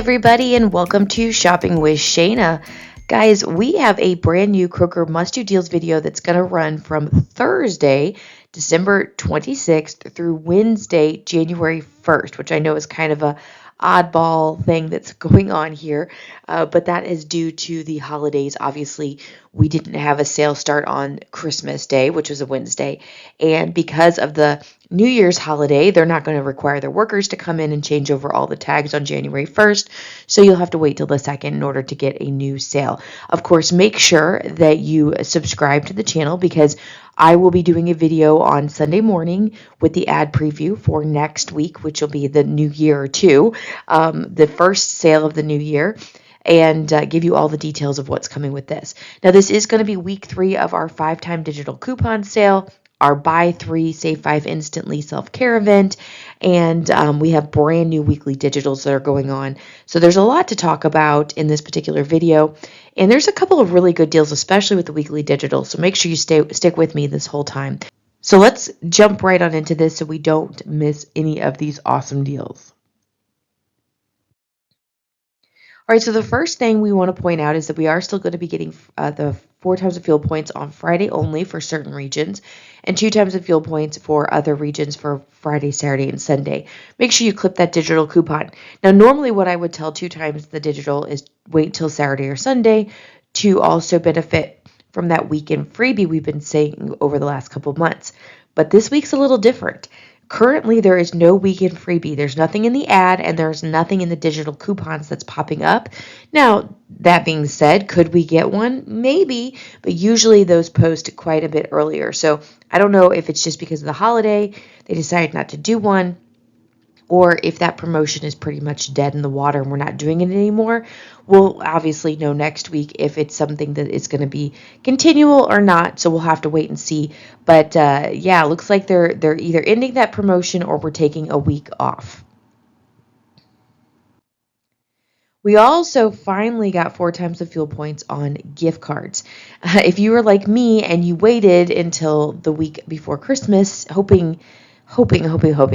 everybody, and welcome to Shopping with Shana. Guys, we have a brand new Kroger must-do deals video that's going to run from Thursday, December 26th through Wednesday, January 1st, which I know is kind of a oddball thing that's going on here, but that is due to the holidays. Obviously, we didn't have a sale start on Christmas Day, which was a Wednesday, and because of the New Year's holiday, they're not going to require their workers to come in and change over all the tags on January 1st, so you'll have to wait till the 2nd in order to get a new sale. Of course, make sure that you subscribe to the channel because I will be doing a video on Sunday morning with the ad preview for next week, which will be the new year too, the first sale of the new year, and give you all the details of what's coming with this. Now, this is going to be week 3 of our 5-time digital coupon sale, our buy 3, save 5 instantly self-care event, and we have brand new weekly digitals that are going on. So there's a lot to talk about in this particular video, and there's a couple of really good deals, especially with the weekly digitals, so make sure you stick with me this whole time. So let's jump right on into this so we don't miss any of these awesome deals. All right, so the first thing we want to point out is that we are still going to be getting the 4 times of fuel points on Friday only for certain regions, and 2 times of fuel points for other regions for Friday, Saturday, and Sunday. Make sure you clip that digital coupon. Now, normally what I would tell 2 times the digital is wait till Saturday or Sunday to also benefit from that weekend freebie we've been saying over the last couple of months. But this week's a little different. Currently, there is no weekend freebie. There's nothing in the ad, and there's nothing in the digital coupons that's popping up. Now, that being said, could we get one? Maybe, but usually those post quite a bit earlier. So I don't know if it's just because of the holiday, they decided not to do one, or if that promotion is pretty much dead in the water and we're not doing it anymore. We'll obviously know next week if it's something that is going to be continual or not, so we'll have to wait and see. But yeah, it looks like they're either ending that promotion or we're taking a week off. We also finally got 4 times the fuel points on gift cards. If you were like me and you waited until the week before Christmas, hoping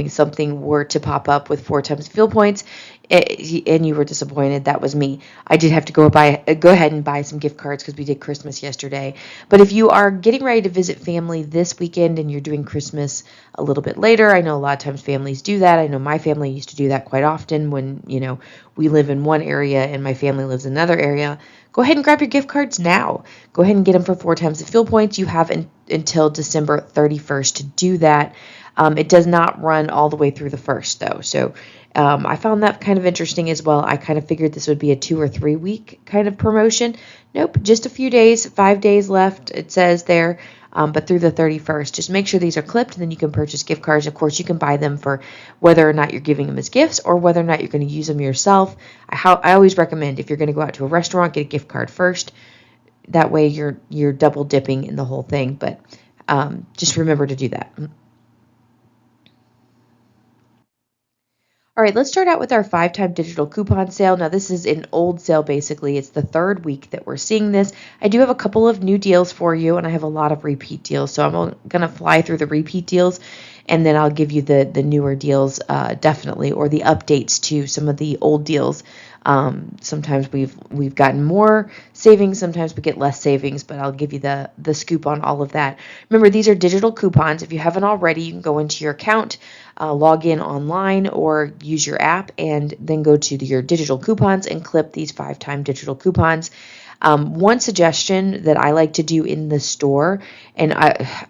something were to pop up with 4 times fuel points, and you were disappointed, that was me. I did have to go ahead and buy some gift cards because we did Christmas yesterday. But if you are getting ready to visit family this weekend and you're doing Christmas a little bit later, I know a lot of times families do that. I know my family used to do that quite often when, we live in one area and my family lives in another area. Go ahead and grab your gift cards now. Go ahead and get them for 4 times the fuel points. You have until December 31st to do that. It does not run all the way through the 1st, though. So I found that kind of interesting as well. I kind of figured this would be a 2 or 3 week kind of promotion. Nope, just a few days, 5 days left, it says there, but through the 31st. Just make sure these are clipped, and then you can purchase gift cards. Of course, you can buy them for whether or not you're giving them as gifts or whether or not you're going to use them yourself. I always recommend if you're going to go out to a restaurant, get a gift card first. That way you're double dipping in the whole thing, but just remember to do that. All right, let's start out with our 5-time digital coupon sale. Now, this is an old sale, basically. It's the 3rd week that we're seeing this. I do have a couple of new deals for you, and I have a lot of repeat deals. So I'm going to fly through the repeat deals, and then I'll give you the newer deals definitely, or the updates to some of the old deals. Sometimes we've gotten more savings, sometimes we get less savings, but I'll give you the scoop on all of that. Remember, these are digital coupons. If you haven't already, you can go into your account, log in online, or use your app, and then go to your digital coupons and clip these 5-time digital coupons. One suggestion that I like to do in the store, and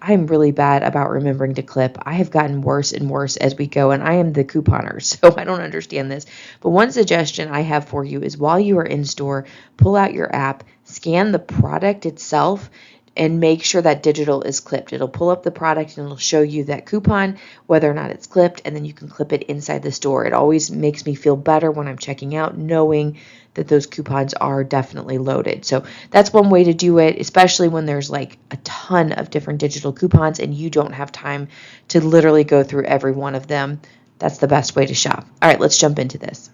I'm really bad about remembering to clip. I have gotten worse and worse as we go, and I am the couponer, so I don't understand this. But one suggestion I have for you is while you are in store, pull out your app, scan the product itself, and make sure that digital is clipped. It'll pull up the product and it'll show you that coupon, whether or not it's clipped, and then you can clip it inside the store. It always makes me feel better when I'm checking out, knowing that those coupons are definitely loaded. So that's one way to do it, especially when there's like a ton of different digital coupons and you don't have time to literally go through every one of them. That's the best way to shop. All right, let's jump into this.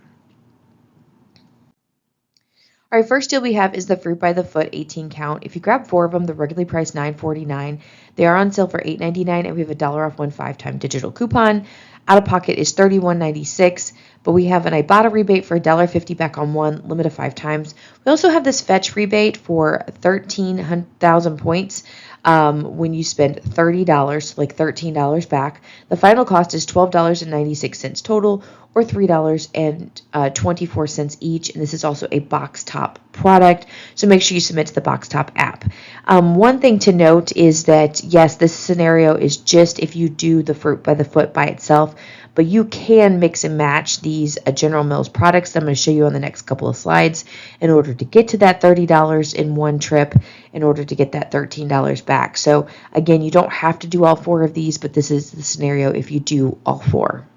All right, first deal we have is the Fruit by the Foot 18 count. If you grab 4 of them, they're regularly priced $9.49. They are on sale for $8.99, and we have a $1 off 1 5-time digital coupon. Out of pocket is $31.96, but we have an Ibotta rebate for $1.50 back on one, limit of 5 times. We also have this fetch rebate for 13,000 points. When you spend $30, like $13 back. The final cost is $12.96 total, or $3.24 each. And this is also a Boxtop product, so make sure you submit to the Boxtop app. One thing to note is that, yes, this scenario is just if you do the fruit by the foot by itself, but you can mix and match these General Mills products that I'm going to show you on the next couple of slides in order to get to that $30 in one trip, in order to get that $13 back. So again, you don't have to do all 4 of these, but this is the scenario if you do all 4.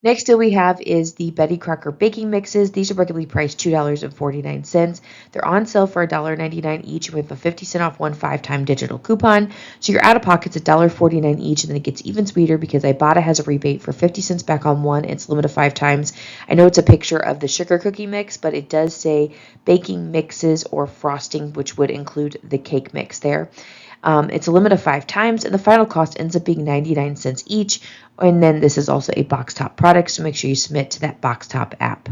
Next deal we have is the Betty Crocker baking mixes. These are regularly priced $2.49. They're on sale for $1.99 each, and we have a 50-cent off one 5-time digital coupon. So your out-of-pocket's $1.49 each, and then it gets even sweeter because Ibotta has a rebate for 50 cents back on one. It's limited 5 times. I know it's a picture of the sugar cookie mix, but it does say baking mixes or frosting, which would include the cake mix there. It's a limit of 5 times, and the final cost ends up being 99 cents each. And then this is also a Boxtop product, so make sure you submit to that Boxtop app.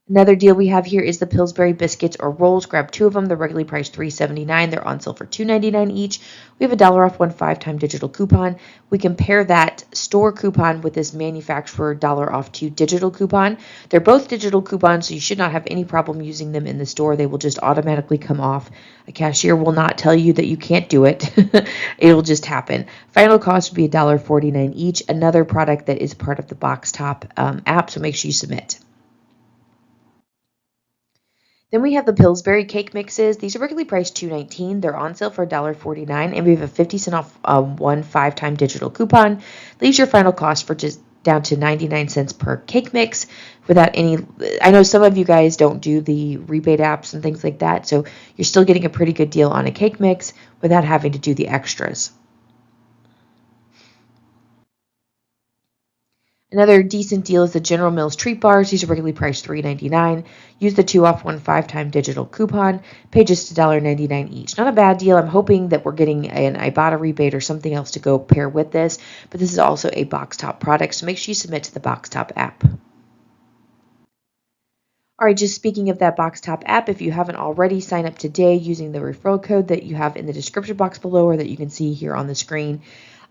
Another deal we have here is the Pillsbury biscuits or rolls. Grab 2 of them. They're regularly priced $3.79. They're on sale for $2.99 each. We have $1 off one 5-time digital coupon. We compare that store coupon with this manufacturer $1 off 2 digital coupon. They're both digital coupons, so you should not have any problem using them in the store. They will just automatically come off. A cashier will not tell you that you can't do it. It will just happen. Final cost would be $1.49 each. Another product that is part of the Boxtop app, so make sure you submit. Then we have the Pillsbury Cake mixes. These are regularly priced $2.19. They're on sale for $1.49, and we have a 50-cent off one 5-time digital coupon. Leaves your final cost for just down to 99 cents per cake mix without any. I know some of you guys don't do the rebate apps and things like that, so you're still getting a pretty good deal on a cake mix without having to do the extras. Another decent deal is the General Mills treat bars. These are regularly priced $3.99. Use the 2 off one 5-time digital coupon. Pay just $1.99 each. Not a bad deal. I'm hoping that we're getting an Ibotta rebate or something else to go pair with this, but this is also a Boxtop product, so make sure you submit to the Boxtop app. All right, just speaking of that Boxtop app, if you haven't already, sign up today using the referral code that you have in the description box below or that you can see here on the screen.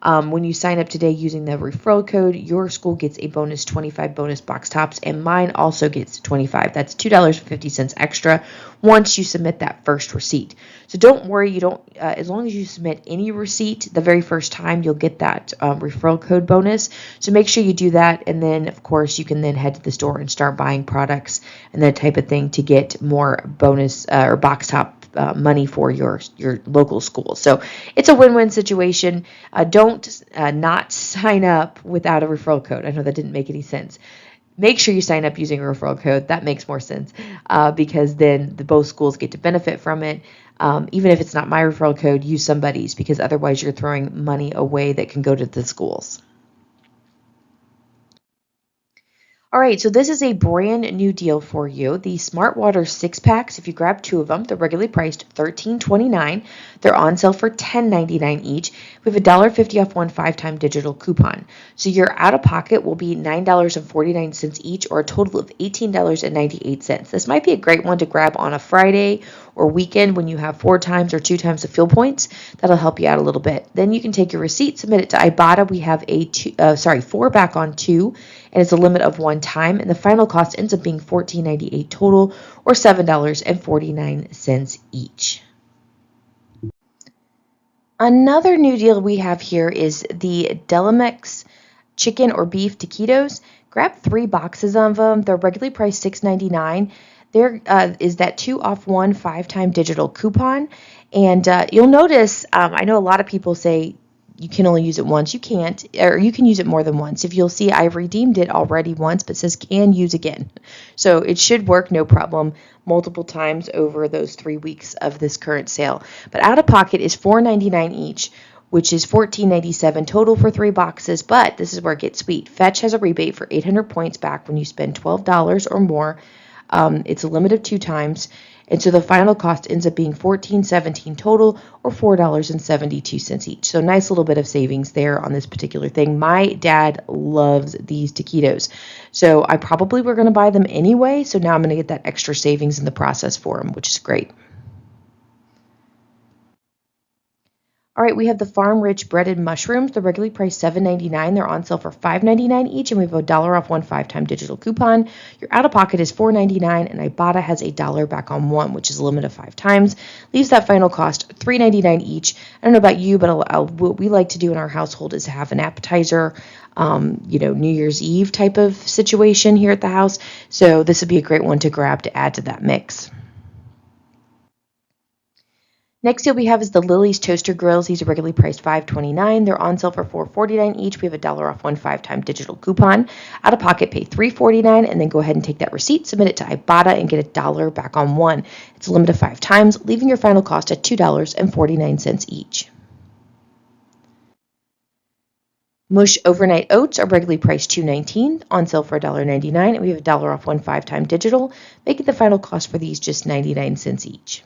When you sign up today using the referral code, your school gets a bonus 25 bonus box tops, and mine also gets 25. That's $2.50 extra once you submit that first receipt. So don't worry, as long as you submit any receipt the very first time, you'll get that referral code bonus. So make sure you do that, and then of course you can then head to the store and start buying products and that type of thing to get more bonus or box top money for your local school. So it's a win-win situation. Don't not sign up without a referral code. I know that didn't make any sense. Make sure you sign up using a referral code. That makes more sense because then both schools get to benefit from it. Even if it's not my referral code, use somebody's, because otherwise you're throwing money away that can go to the schools. All right, so this is a brand new deal for you. The Smart Water 6-packs, if you grab 2 of them, they're regularly priced $13.29. They're on sale for $10.99 each. We have $1.50 off one 5-time digital coupon. So your out-of-pocket will be $9.49 each, or a total of $18.98. This might be a great one to grab on a Friday or weekend when you have 4 times or 2 times the fuel points. That'll help you out a little bit. Then you can take your receipt, submit it to Ibotta. We have a 4 back on 2, and it's a limit of 1 time, and the final cost ends up being $14.98 total, or $7.49 each. Another new deal we have here is the Delamex chicken or beef taquitos. Grab 3 boxes of them. They're regularly priced $6.99. There is that 2 off 1 5-time digital coupon, and you'll notice, I know a lot of people say you can only use it once. You can't, or you can use it more than once. If you'll see, I've redeemed it already once, but it says can use again. So it should work no problem multiple times over those 3 weeks of this current sale. But out of pocket is $4.99 each, which is $14.97 total for 3 boxes. But this is where it gets sweet. Fetch has a rebate for 800 points back when you spend $12 or more. It's a limit of 2 times. And so the final cost ends up being $14.17 total, or $4.72 each. So nice little bit of savings there on this particular thing. My dad loves these taquitos, so I probably were going to buy them anyway. So now I'm going to get that extra savings in the process for him, which is great. All right, we have the Farmrich breaded mushrooms. They're regularly priced $7.99. They're on sale for $5.99 each, and we have a $1 off one 5-time digital coupon. Your out-of-pocket is $4.99, and Ibotta has a $1 back on one, which is a limit of 5 times. Leaves that final cost $3.99 each. I don't know about you, but what we like to do in our household is have an appetizer, New Year's Eve type of situation here at the house. So this would be a great one to grab to add to that mix. Next deal we have is the Lily's Toaster Grills. These are regularly priced $5.29. They're on sale for $4.49 each. We have a $1 off one 5-time digital coupon. Out of pocket, pay $3.49, and then go ahead and take that receipt, submit it to Ibotta, and get a $1 back on one. It's a limit of 5 times, leaving your final cost at $2.49 each. Mush Overnight Oats are regularly priced $2.19, on sale for $1.99, and we have a $1 off one 5-time digital, making the final cost for these just 99 cents each.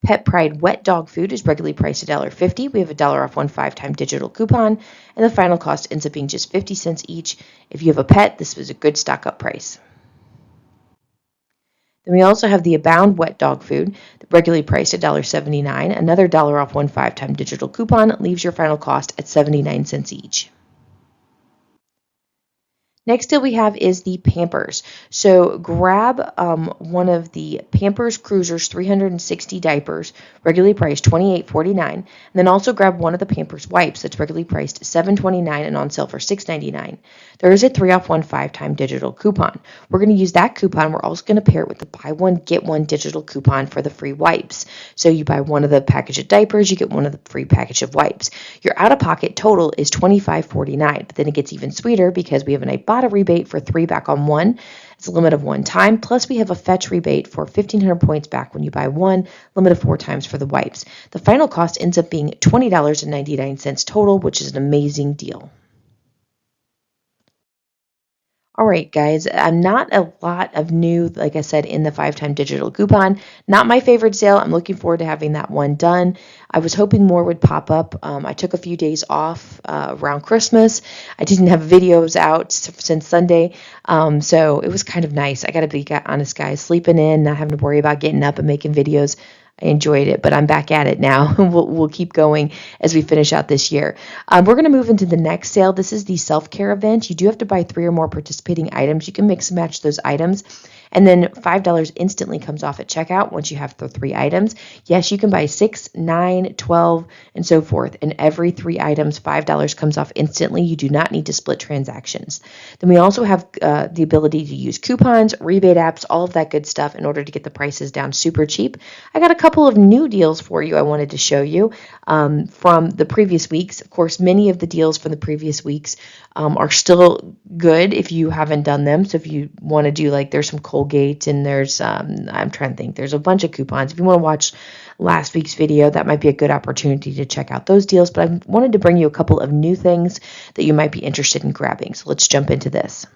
Pet Pride Wet Dog Food is regularly priced $1.50. We have a $1 off one 5-time digital coupon, and the final cost ends up being just 50 cents each. If you have a pet, this was a good stock-up price. Then we also have the Abound Wet Dog Food, regularly priced $1.79. Another $1 off one 5-time digital coupon leaves your final cost at 79 cents each. Next deal we have is the Pampers. So grab one of the Pampers Cruisers 360 diapers, regularly priced $28.49. And then also grab one of the Pampers wipes that's regularly priced $7.29 and on sale for $6.99. There is a 3 off 1 5-time digital coupon. We're going to use that coupon. We're also going to pair it with the buy one, get one digital coupon for the free wipes. So you buy one of the package of diapers, you get one of the free package of wipes. Your out-of-pocket total is $25.49, but then it gets even sweeter because we have an Ibotta rebate for 3 back on 1. It's a limit of 1 time. Plus, we have a fetch rebate for 1,500 points back when you buy one, limit of 4 times for the wipes. The final cost ends up being $20.99 total, which is an amazing deal. All right, guys, not a lot of new, like I said, in the 5-time digital coupon. Not my favorite sale. I'm looking forward to having that one done. I was hoping more would pop up. I took a few days off around Christmas. I didn't have videos out since Sunday, so it was kind of nice. I got to be honest, guys, sleeping in, not having to worry about getting up and making videos. I enjoyed it, but I'm back at it now. We'll keep going as we finish out this year. We're going to move into the next sale. This is the self-care event. You do have to buy 3 or more participating items. You can mix and match those items. And then $5 instantly comes off at checkout once you have the 3 items. Yes, you can buy 6, 9, 12, and so forth. And every 3 items, $5 comes off instantly. You do not need to split transactions. Then we also have the ability to use coupons, rebate apps, all of that good stuff in order to get the prices down super cheap. I got a couple of new deals for you I wanted to show you from the previous weeks. Of course, many of the deals from the previous weeks are still good if you haven't done them. So if you want to do, like, there's some Colgate and there's, I'm trying to think, there's a bunch of coupons. If you want to watch last week's video, that might be a good opportunity to check out those deals. But I wanted to bring you a couple of new things that you might be interested in grabbing. So let's jump into this.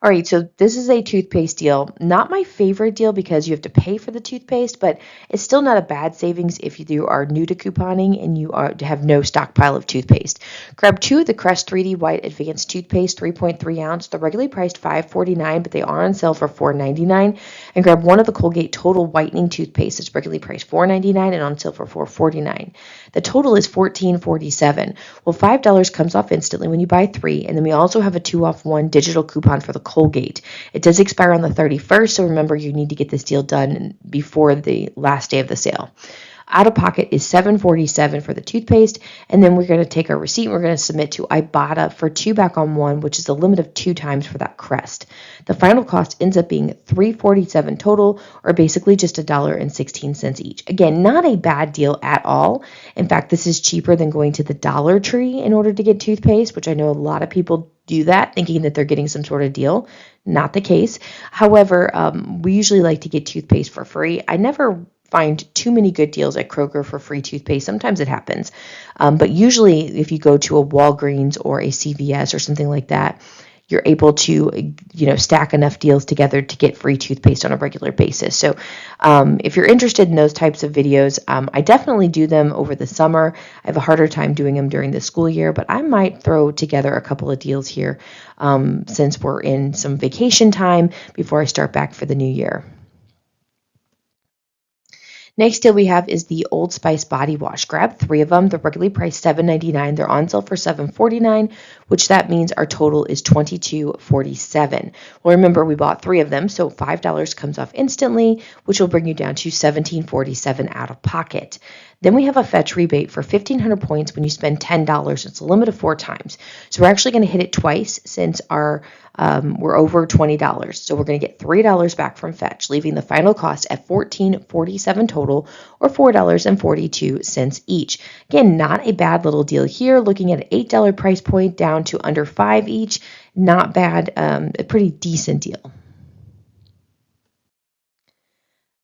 All right, so this is a toothpaste deal. Not my favorite deal because you have to pay for the toothpaste, but it's still not a bad savings if you are new to couponing and you have no stockpile of toothpaste. Grab 2 of the Crest 3D White Advanced Toothpaste, 3.3 ounce. They're regularly priced $5.49, but they are on sale for $4.99. And grab one of the Colgate Total Whitening Toothpaste. It's regularly priced $4.99 and on sale for $4.49. The total is $14.47. Well, $5 comes off instantly when you buy 3, and then we also have a 2 off 1 digital coupon for the Colgate. It does expire on the 31st, so remember you need to get this deal done before the last day of the sale. Out of pocket is $7.47 for the toothpaste, and then we're going to take our receipt and we're going to submit to Ibotta for 2 back on 1, which is a limit of 2 times for that Crest. The final cost ends up being $3.47 total, or basically just $1.16 each. Again, not a bad deal at all. In fact, this is cheaper than going to the Dollar Tree in order to get toothpaste, which I know a lot of people do that thinking that they're getting some sort of deal. Not the case. However, we usually like to get toothpaste for free. I never find too many good deals at Kroger for free toothpaste. Sometimes it happens. But usually if you go to a Walgreens or a CVS or something like that, you're able to, stack enough deals together to get free toothpaste on a regular basis. So if you're interested in those types of videos, I definitely do them over the summer. I have a harder time doing them during the school year, but I might throw together a couple of deals here since we're in some vacation time before I start back for the new year. Next deal we have is the Old Spice body wash. Grab 3 of them. They're regularly priced $7.99. They're on sale for $7.49, which that means our total is $22.47. Well, remember we bought 3 of them, so $5 comes off instantly, which will bring you down to $17.47 out of pocket. Then we have a fetch rebate for 1,500 points when you spend $10. It's a limit of 4 times. So we're actually going to hit it twice since we're over $20. So we're going to get $3 back from fetch, leaving the final cost at $14.47 total, or $4.42 each. Again, not a bad little deal here. Looking at an $8 price point down to under $5 each. Not bad. A pretty decent deal.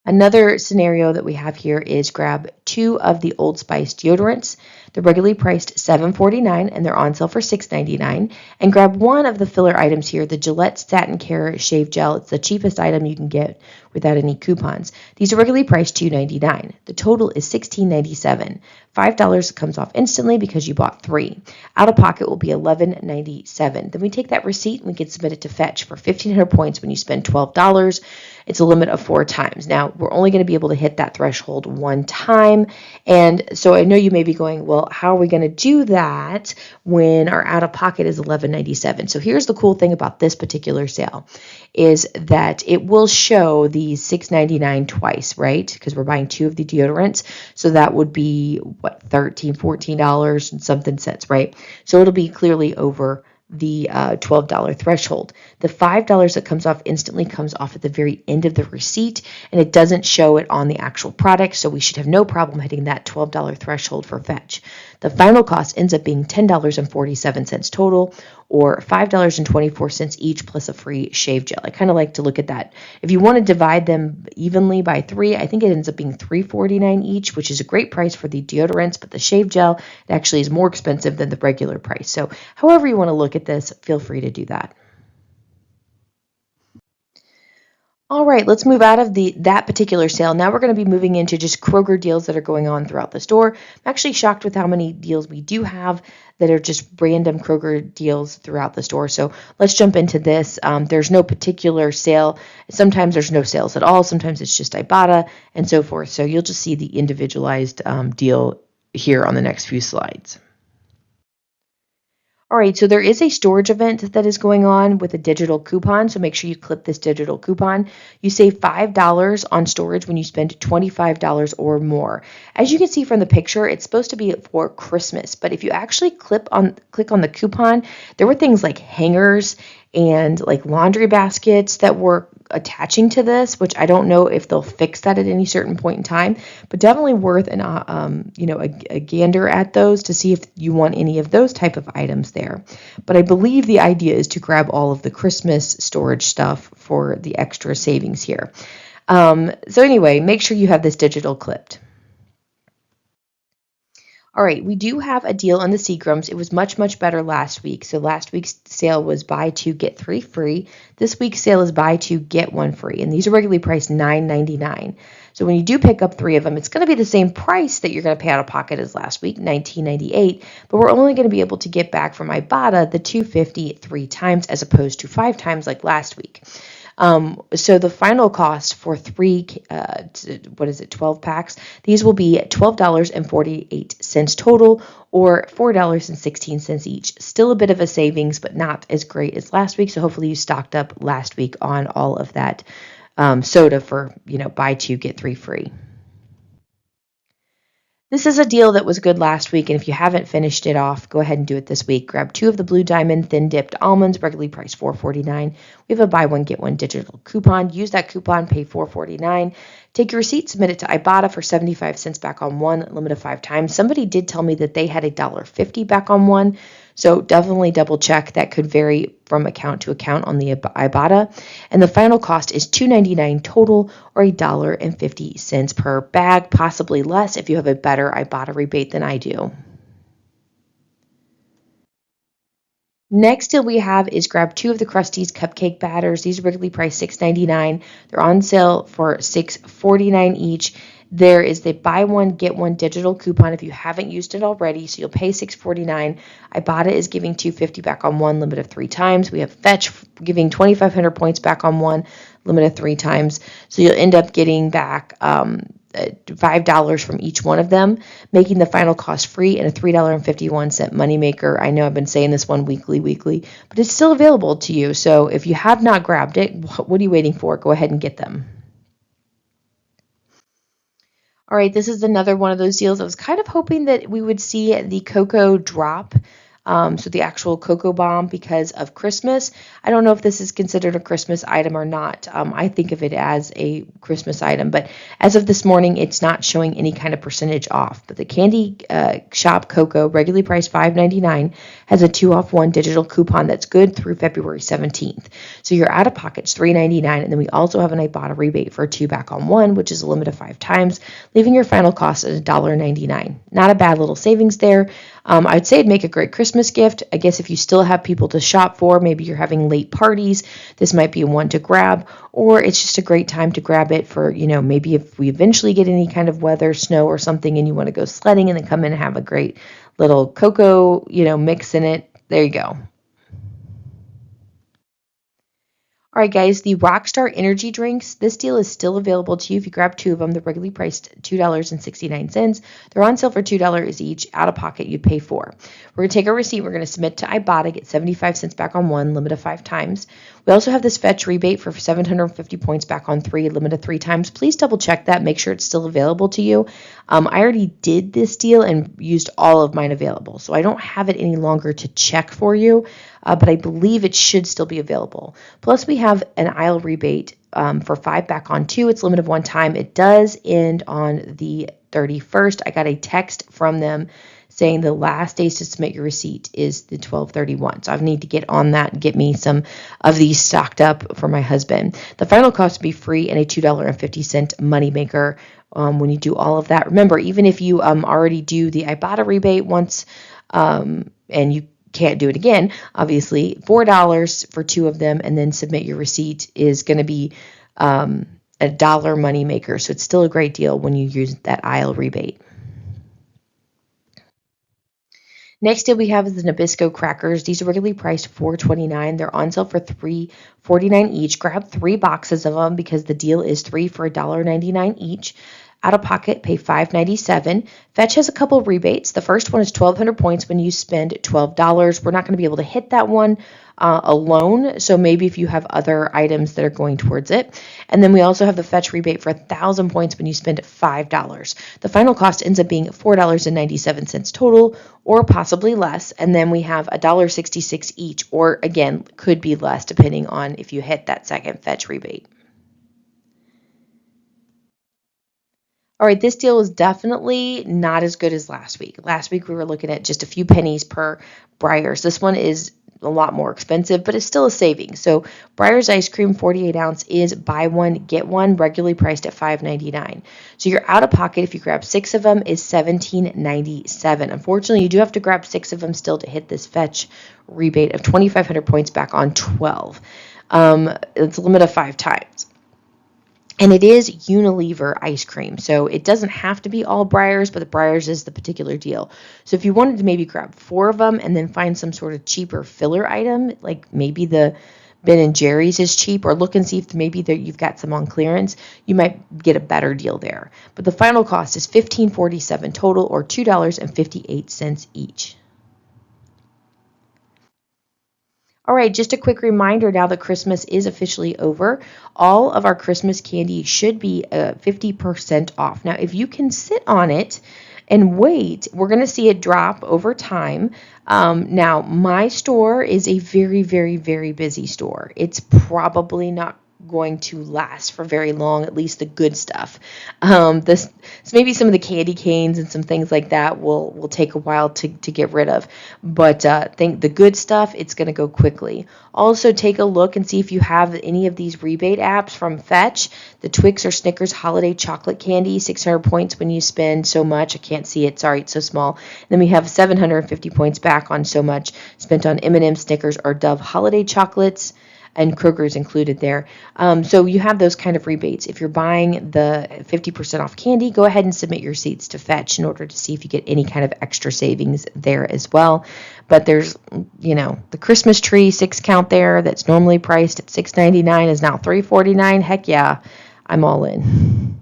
Another scenario that we have here is grab 2 of the Old Spice deodorants. They're regularly priced $7.49 and they're on sale for $6.99. And grab 1 of the filler items here, the Gillette Satin Care Shave Gel. It's the cheapest item you can get without any coupons. These are regularly priced $2.99. The total is $16.97. $5 comes off instantly because you bought 3. Out of pocket will be $11.97. Then we take that receipt and we can submit it to fetch for 1,500 points when you spend $12. It's a limit of 4 times. Now, we're only going to be able to hit that threshold 1 time. And so I know you may be going, well, how are we going to do that when our out of pocket is $11.97? So here's the cool thing about this particular sale is that it will show the $6.99 twice, right? Because we're buying 2 of the deodorants. So that would be $13, $14 and something cents, right? So it'll be clearly over the $12 threshold. The $5 that comes off instantly comes off at the very end of the receipt, and it doesn't show it on the actual product, so we should have no problem hitting that $12 threshold for fetch. The final cost ends up being $10.47 total, or $5.24 each plus a free shave gel. I kind of like to look at that. If you want to divide them evenly by 3, I think it ends up being $3.49 each, which is a great price for the deodorants, but the shave gel, it actually is more expensive than the regular price. So however you want to look at this, feel free to do that. All right, let's move out of that particular sale. Now we're going to be moving into just Kroger deals that are going on throughout the store. I'm actually shocked with how many deals we do have that are just random Kroger deals throughout the store. So let's jump into this. There's no particular sale. Sometimes there's no sales at all. Sometimes it's just Ibotta and so forth. So you'll just see the individualized deal here on the next few slides. All right, so there is a storage event that is going on with a digital coupon, so make sure you clip this digital coupon. You save $5 on storage when you spend $25 or more. As you can see from the picture, it's supposed to be for Christmas, but if you actually click on the coupon, there were things like hangers and like laundry baskets that were attaching to this, which I don't know if they'll fix that at any certain point in time, but definitely worth a gander at those to see if you want any of those type of items there. But I believe the idea is to grab all of the Christmas storage stuff for the extra savings here. So anyway, make sure you have this digital clipped. All right, we do have a deal on the Serums. It was much, much better last week. So last week's sale was buy 2, get 3 free. This week's sale is buy 2, get 1 free. And these are regularly priced $9.99. So when you do pick up 3 of them, it's going to be the same price that you're going to pay out of pocket as last week, $19.98. But we're only going to be able to get back from Ibotta the $2.50 3 times as opposed to 5 times like last week. So the final cost for 12 packs, these will be $12.48 total, or $4.16 each. Still a bit of a savings, but not as great as last week. So hopefully you stocked up last week on all of that soda for, buy 2, get 3 free. This is a deal that was good last week, and if you haven't finished it off, go ahead and do it this week. Grab 2 of the Blue Diamond Thin Dipped Almonds, regularly priced $4.49. We have a buy 1, get 1 digital coupon. Use that coupon, pay $4.49. Take your receipt, submit it to Ibotta for 75 cents back on 1, limit of 5 times. Somebody did tell me that they had $1.50 back on 1, so definitely double check. That could vary from account to account on the Ibotta. And the final cost is $2.99 total, or $1.50 per bag, possibly less if you have a better Ibotta rebate than I do. Next deal we have is grab 2 of the Krusty's cupcake batters. These are regularly priced $6.99. They're on sale for $6.49 each. There is the buy one, get one digital coupon if you haven't used it already, so you'll pay $6.49. Ibotta is giving $2.50 back on one, limit of 3 times. We have Fetch giving 2,500 points back on one, limit of 3 times. So you'll end up getting back $5 from each one of them, making the final cost free and a $3.51 moneymaker. I know I've been saying this one weekly, but it's still available to you. So if you have not grabbed it, what are you waiting for? Go ahead and get them. All right, this is another one of those deals. I was kind of hoping that we would see the cocoa drop, so the actual cocoa bomb, because of Christmas. I don't know if this is considered a Christmas item or not. I think of it as a Christmas item, but as of this morning, it's not showing any kind of percentage off. But the Candy Shop Cocoa, regularly priced $5.99, has a 2-off-1 digital coupon that's good through February 17th. So your out-of-pocket's $3.99, and then we also have an Ibotta rebate for 2 back on 1, which is a limit of 5 times, leaving your final cost at $1.99. Not a bad little savings there. I'd say it'd make a great Christmas gift. I guess if you still have people to shop for, maybe you're having late parties, this might be one to grab, or it's just a great time to grab it for, maybe if we eventually get any kind of weather, snow or something, and you want to go sledding and then come in and have a great little cocoa, mix in it. There you go. All right, guys, the Rockstar energy drinks, this deal is still available to you if you grab 2 of them. They're regularly priced $2.69. They're on sale for $2 each. Out of pocket, you'd pay $4. We're going to take our receipt. We're going to submit to Ibotta, get 75 cents back on 1, limit of 5 times. We also have this Fetch rebate for 750 points back on 3, limit of 3 times. Please double check that. Make sure it's still available to you. I already did this deal and used all of mine available, so I don't have it any longer to check for you. But I believe it should still be available. Plus, we have an aisle rebate for 5 back on 2. It's limit of 1 time. It does end on the 31st. I got a text from them saying the last days to submit your receipt is the 12/31. So I need to get on that and get me some of these stocked up for my husband. The final cost will be free and a $2.50 moneymaker when you do all of that. Remember, even if you already do the Ibotta rebate once and you can't do it again, obviously, $4 for 2 of them, and then submit your receipt is going to be a dollar money maker. So it's still a great deal when you use that aisle rebate. Next deal we have is the Nabisco crackers. These are regularly priced $4.29. They're on sale for $3.49 each. Grab 3 boxes of them because the deal is 3 for $1.99 each. Out of pocket, pay $5.97. Fetch has a couple of rebates. The first one is 1,200 points when you spend $12. We're not going to be able to hit that one alone, so maybe if you have other items that are going towards it. And then we also have the Fetch rebate for 1,000 points when you spend $5. The final cost ends up being $4.97 total, or possibly less. And then we have $1.66 each, or again, could be less depending on if you hit that second Fetch rebate. All right, this deal is definitely not as good as last week. Last week we were looking at just a few pennies per Briers. This one is a lot more expensive, but it's still a saving. So Briers ice cream 48 ounce is buy one, get one, regularly priced at $5.99. So your out of pocket, if you grab 6 of them, is $17.97. Unfortunately, you do have to grab 6 of them still to hit this Fetch rebate of 2,500 points back on 12. It's a limit of 5 times. And it is Unilever ice cream, so it doesn't have to be all Briers, but the Briers is the particular deal. So if you wanted to maybe grab 4 of them and then find some sort of cheaper filler item, like maybe the Ben & Jerry's is cheap, or look and see if maybe you've got some on clearance, you might get a better deal there. But the final cost is $15.47 total, or $2.58 each. All right, just a quick reminder now that Christmas is officially over. All of our Christmas candy should be 50% off. Now, if you can sit on it and wait, we're going to see it drop over time. Now, my store is a very, very, very busy store. It's probably not going to last for very long, at least the good stuff. This so maybe some of the candy canes and some things like that will take a while to get rid of. But think the good stuff, it's going to go quickly. Also, take a look and see if you have any of these rebate apps from Fetch. The Twix or Snickers holiday chocolate candy, 600 points when you spend so much. I can't see it. Sorry, it's so small. And then we have 750 points back on so much spent on M&M, Snickers, or Dove holiday chocolates. And Kroger's included there. So you have those kind of rebates. If you're buying the 50% off candy, go ahead and submit your receipts to Fetch in order to see if you get any kind of extra savings there as well. But there's, the Christmas tree 6-count there that's normally priced at $6.99 is now $3.49. Heck yeah, I'm all in.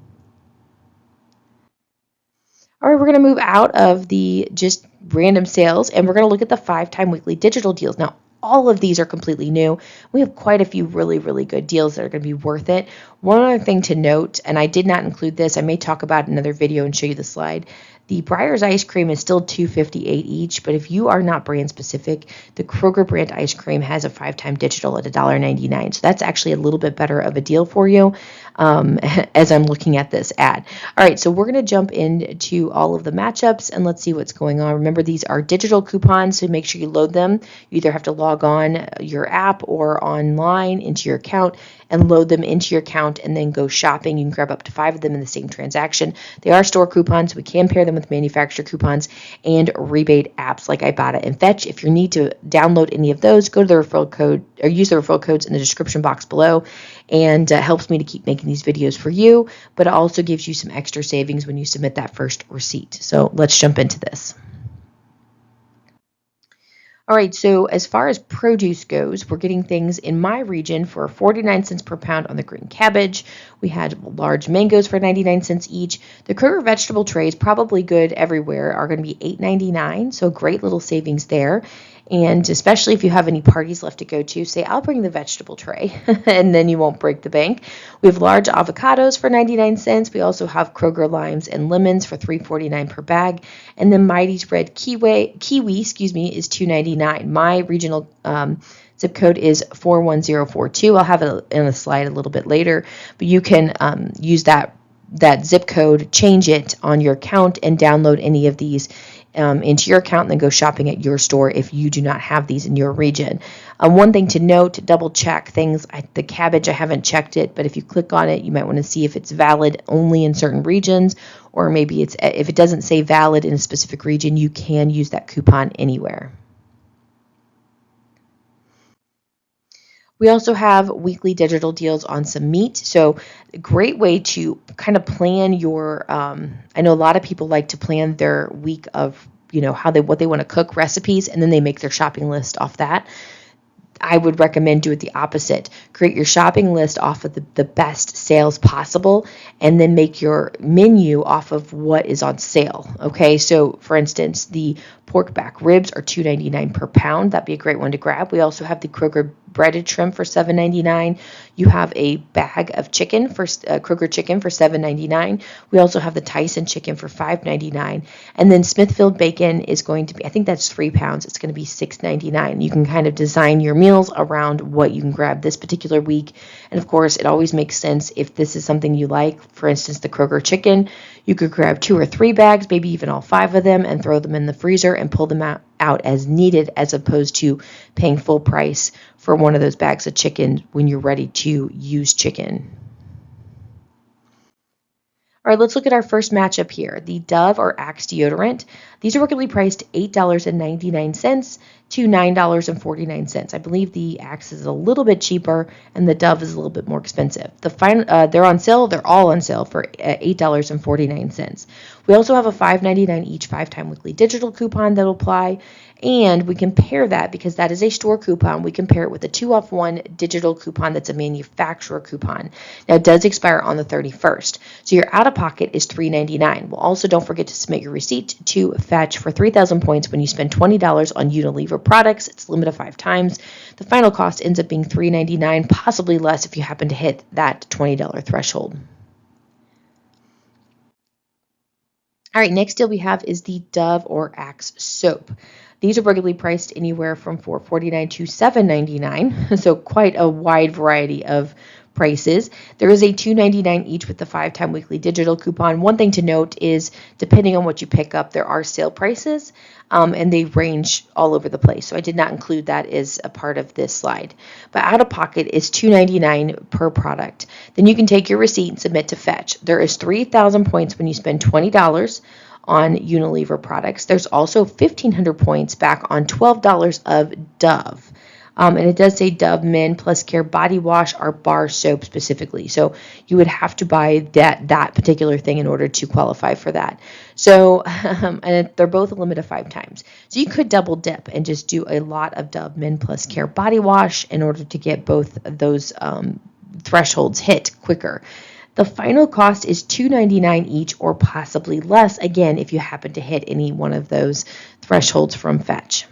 All right, we're going to move out of the just random sales, and we're going to look at the 5-time weekly digital deals. Now, all of these are completely new. We have quite a few really, really good deals that are going to be worth it. One other thing to note, and I did not include this, I may talk about it in another video and show you the slide. The Briers ice cream is still $2.58 each, but if you are not brand specific, the Kroger brand ice cream has a 5-time digital at $1.99. So that's actually a little bit better of a deal for you as I'm looking at this ad. All right, so we're going to jump into all of the matchups and let's see what's going on. Remember, these are digital coupons, so make sure you load them. You either have to log on your app or online into your account and load them into your account and then go shopping. You can grab up to 5 of them in the same transaction. They are store coupons. We can pair them with manufacturer coupons and rebate apps like Ibotta and Fetch. If you need to download any of those, go to the referral code or use the referral codes in the description box below, and helps me to keep making these videos for you, but it also gives you some extra savings when you submit that first receipt. So let's jump into this. All right, so as far as produce goes, we're getting things in my region for 49 cents per pound on the green cabbage. We had large mangoes for 99 cents each. The Kroger vegetable trays, probably good everywhere, are going to be $8.99, so great little savings there. And especially if you have any parties left to go to, say, I'll bring the vegetable tray, and then you won't break the bank. We have large avocados for 99 cents. We also have Kroger limes and lemons for $3.49 per bag. And then Mighty's red kiwi, is $2.99. My regional zip code is 41042. I'll have it in a slide a little bit later, but you can use that zip code, change it on your account, and download any of these into your account and then go shopping at your store if you do not have these in your region. One thing to note, double check things. The cabbage, I haven't checked it, but if you click on it, you might want to see if it's valid only in certain regions, or maybe if it doesn't say valid in a specific region, you can use that coupon anywhere. We also have weekly digital deals on some meat. So a great way to kind of plan your, I know a lot of people like to plan their week of, what they want to cook, recipes, and then they make their shopping list off that. I would recommend do it the opposite. Create your shopping list off of the best sales possible, and then make your menu off of what is on sale. Okay, so for instance, the pork back ribs are $2.99 per pound. That'd be a great one to grab. We also have the Kroger breaded shrimp for $7.99. You have a bag of chicken for Kroger chicken for $7.99. We also have the Tyson chicken for $5.99. And then Smithfield bacon is going to be, I think that's 3 pounds. It's going to be $6.99. You can kind of design your meals around what you can grab this particular week. And of course, it always makes sense if this is something you like. For instance, the Kroger chicken, you could grab 2 or 3 bags, maybe even all 5 of them, and throw them in the freezer and pull them out as needed, as opposed to paying full price for one of those bags of chicken when you're ready to use chicken. All right, let's look at our first matchup here, the Dove or Axe deodorant. These are going to be priced $8.99 to $9.49. I believe the Axe is a little bit cheaper and the Dove is a little bit more expensive. They're on sale. They're all on sale for $8.49. We also have a $5.99 each 5-time weekly digital coupon that will apply. And we can pair that, because that is a store coupon, we can pair it with a 2-off-1 digital coupon that's a manufacturer coupon. Now, it does expire on the 31st. So your out-of-pocket is $3.99. Well, also, don't forget to submit your receipt to Fetch for 3,000 points when you spend $20 on Unilever products. It's limited 5 times. The final cost ends up being $3.99, possibly less if you happen to hit that $20 threshold. All right, next deal we have is the Dove or Axe soap. These are regularly priced anywhere from $4.49 to $7.99, so quite a wide variety of prices. There is a $2.99 each with the 5-time weekly digital coupon. One thing to note is depending on what you pick up, there are sale prices, and they range all over the place. So I did not include that as a part of this slide. But out of pocket is $2.99 per product. Then you can take your receipt and submit to Fetch. There is 3,000 points when you spend $20 on Unilever products. There's also 1,500 points back on $12 of Dove. And it does say Dove Men Plus Care Body Wash or bar soap specifically. So you would have to buy that particular thing in order to qualify for that. So and they're both a limit of 5 times. So you could double dip and just do a lot of Dove Men Plus Care Body Wash in order to get both of those thresholds hit quicker. The final cost is $2.99 each or possibly less, again, if you happen to hit any one of those thresholds from Fetch.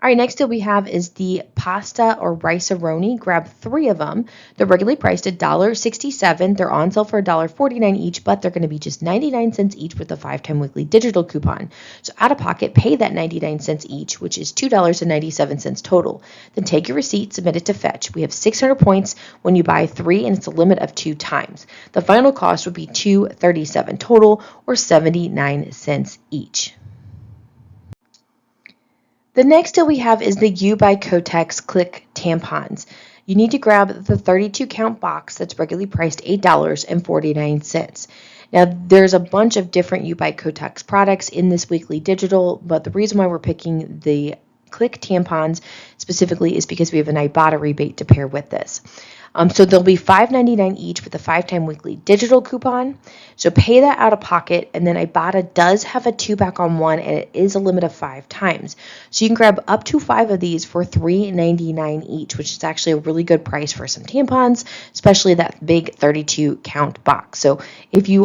All right, next deal we have is the pasta or rice-a-roni. Grab 3 of them. They're regularly priced at $1.67. They're on sale for $1.49 each, but they're going to be just 99 cents each with a 5-time weekly digital coupon. So out of pocket, pay that 99 cents each, which is $2.97 total. Then take your receipt, submit it to Fetch. We have 600 points when you buy 3, and it's a limit of 2 times. The final cost would be $2.37 total, or 79 cents each. The next deal we have is the U by Kotex Click Tampons. You need to grab the 32 count box that's regularly priced $8.49. Now, there's a bunch of different U by Kotex products in this weekly digital, but the reason why we're picking the Click Tampons specifically is because we have an Ibotta rebate to pair with this. So they'll be $5.99 each with a 5-time weekly digital coupon. So pay that out of pocket, and then Ibotta does have a 2-pack on 1, and it is a limit of 5 times. So you can grab up to 5 of these for $3.99 each, which is actually a really good price for some tampons, especially that big 32 count box. So if you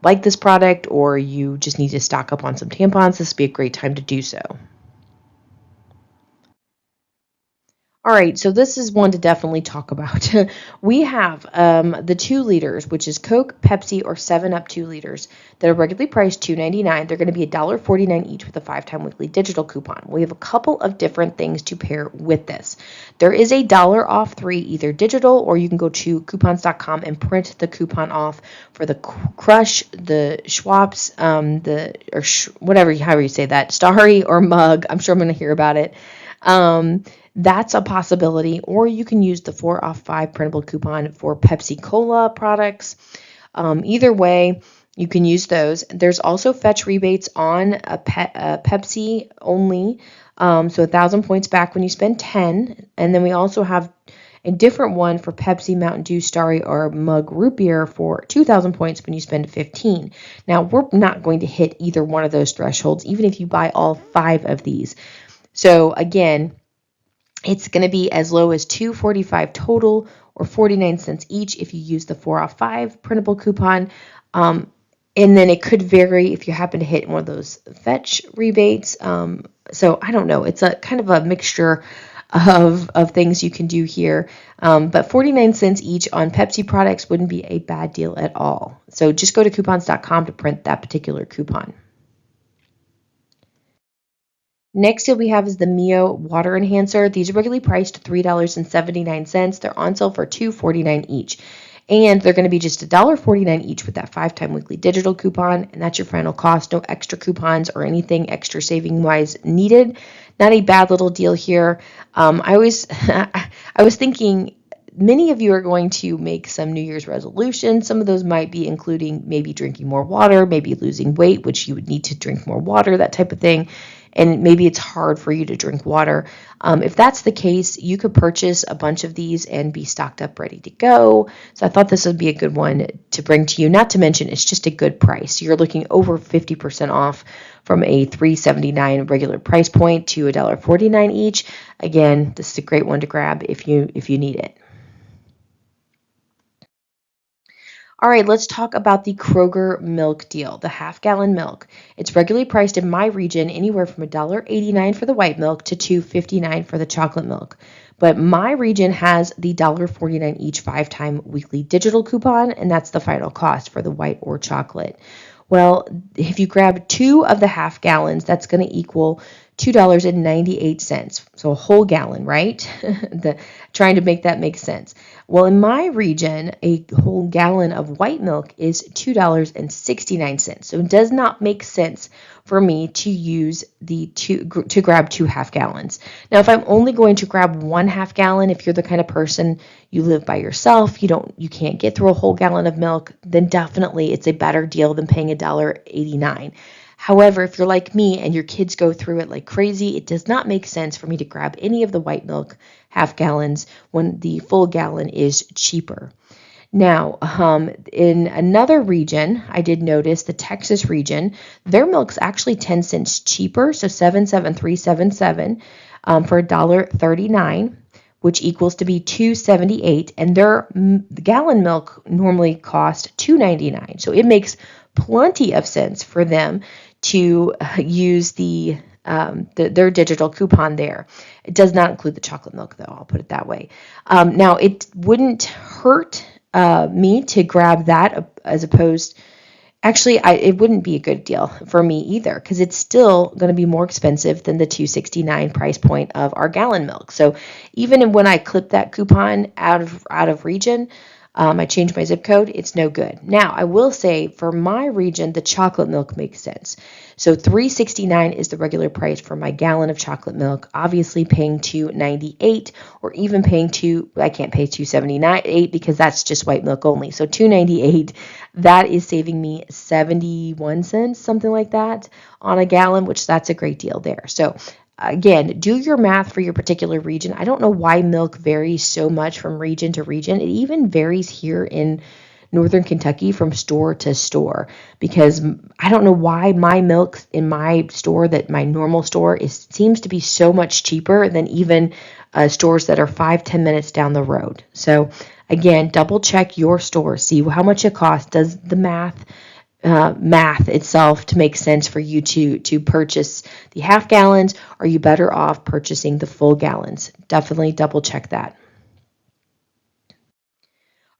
like this product or you just need to stock up on some tampons, this would be a great time to do so. All right, so this is one to definitely talk about. We have the 2 liters, which is Coke, Pepsi, or 7-Up 2 liters that are regularly priced $2.99. They're going to be $1.49 each with a 5-time weekly digital coupon. We have a couple of different things to pair with this. There is a $1 off 3, either digital, or you can go to coupons.com and print the coupon off for the Crush, the Schwab's, however you say that, Starry or Mug. I'm sure I'm going to hear about it. That's a possibility, or you can use the 4 off 5 printable coupon for Pepsi Cola products. Either way, you can use those. There's also Fetch rebates on a Pepsi only, so 1,000 points back when you spend 10. And then we also have a different one for Pepsi, Mountain Dew, Starry, or Mug Root Beer for 2,000 points when you spend 15. Now, we're not going to hit either one of those thresholds, even if you buy all 5 of these. So again, it's going to be as low as $2.45 total, or 49 cents each if you use the 4 off 5 printable coupon. And then it could vary if you happen to hit one of those Fetch rebates. So I don't know. It's a kind of a mixture of things you can do here. But 49 cents each on Pepsi products wouldn't be a bad deal at all. So just go to coupons.com to print that particular coupon. Next deal we have is the Mio Water Enhancer. These are regularly priced $3.79. They're on sale for $2.49 each. And they're going to be just $1.49 each with that 5-time weekly digital coupon. And that's your final cost. No extra coupons or anything extra saving-wise needed. Not a bad little deal here. I was thinking many of you are going to make some New Year's resolutions. Some of those might be including maybe drinking more water, maybe losing weight, which you would need to drink more water, that type of thing. And maybe it's hard for you to drink water. If that's the case, you could purchase a bunch of these and be stocked up, ready to go. So I thought this would be a good one to bring to you. Not to mention, it's just a good price. You're looking over 50% off from a $3.79 regular price point to $1.49 each. Again, this is a great one to grab if you need it. All right, let's talk about the Kroger milk deal, the half-gallon milk. It's regularly priced in my region anywhere from $1.89 for the white milk to $2.59 for the chocolate milk. But my region has the $1.49 each 5-time weekly digital coupon, and that's the final cost for the white or chocolate. Well, if you grab 2 of the half gallons, that's going to equal $2.98. So a whole gallon, right? Trying to make that make sense. Well, in my region, a whole gallon of white milk is $2.69. So it does not make sense for me to use to grab 2 half gallons. Now, if I'm only going to grab 1 half gallon, if you're the kind of person you live by yourself, you can't get through a whole gallon of milk, then definitely it's a better deal than paying $1.89. However, if you're like me and your kids go through it like crazy, it does not make sense for me to grab any of the white milk half gallons when the full gallon is cheaper. Now, in another region, I did notice the Texas region, their milk's actually 10 cents cheaper, so 77377 for $1.39, which equals to be $2.78, and their gallon milk normally costs $2.99. So it makes plenty of sense for them to use their digital coupon there. It does not include the chocolate milk, though. I'll put it that way. Now, it wouldn't hurt me to grab that as opposed. Actually, it wouldn't be a good deal for me either because it's still going to be more expensive than the $2.69 price point of our gallon milk. So even when I clip that coupon out of region, I changed my zip code, it's no good. Now, I will say for my region, the chocolate milk makes sense. So $3.69 is the regular price for my gallon of chocolate milk. Obviously, paying $2.98 or even paying I can't pay $2.78 because that's just white milk only. So $2.98, that is saving me 71 cents, something like that, on a gallon, which that's a great deal there. So again, do your math for your particular region. I don't know why milk varies so much from region to region. It even varies here in Northern Kentucky from store to store because I don't know why my milk in my store, that my normal store, seems to be so much cheaper than even stores that are 5-10 minutes down the road. So again, double check your store, see how much it costs. Does the math itself to make sense for you to purchase the half gallons? Are you better off purchasing the full gallons? Definitely double check that.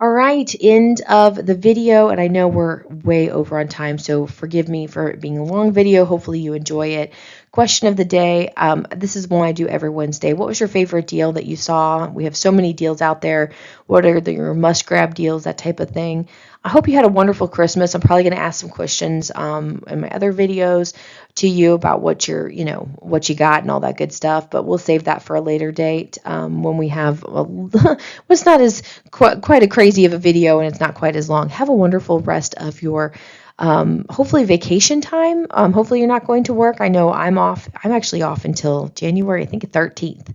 All right, end of the video, and I know we're way over on time, so forgive me for it being a long video. Hopefully you enjoy it. Question of the day, this is one I do every Wednesday. What was your favorite deal that you saw? We have so many deals out there. What are your must-grab deals, that type of thing? I hope you had a wonderful Christmas. I'm probably going to ask some questions in my other videos to you about what you got and all that good stuff, but we'll save that for a later date when we have what's not as quite a crazy of a video and it's not quite as long. Have a wonderful rest of your hopefully vacation time. Hopefully you're not going to work. I know I'm off. I'm actually off until January, I think 13th.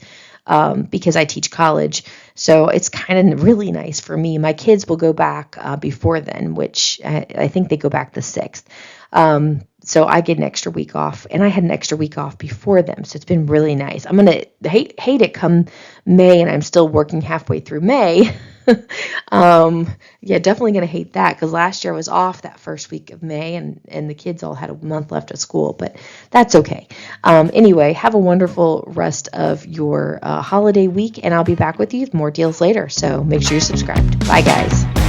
Because I teach college. So it's kind of really nice for me. My kids will go back before then, which I think they go back the 6th. So I get an extra week off, and I had an extra week off before them. So it's been really nice. I'm going to hate it come May, and I'm still working halfway through May. Definitely going to hate that because last year I was off that first week of May and the kids all had a month left of school, but that's okay. Anyway, have a wonderful rest of your holiday week, and I'll be back with you with more deals later. So make sure you're subscribed. Bye, guys.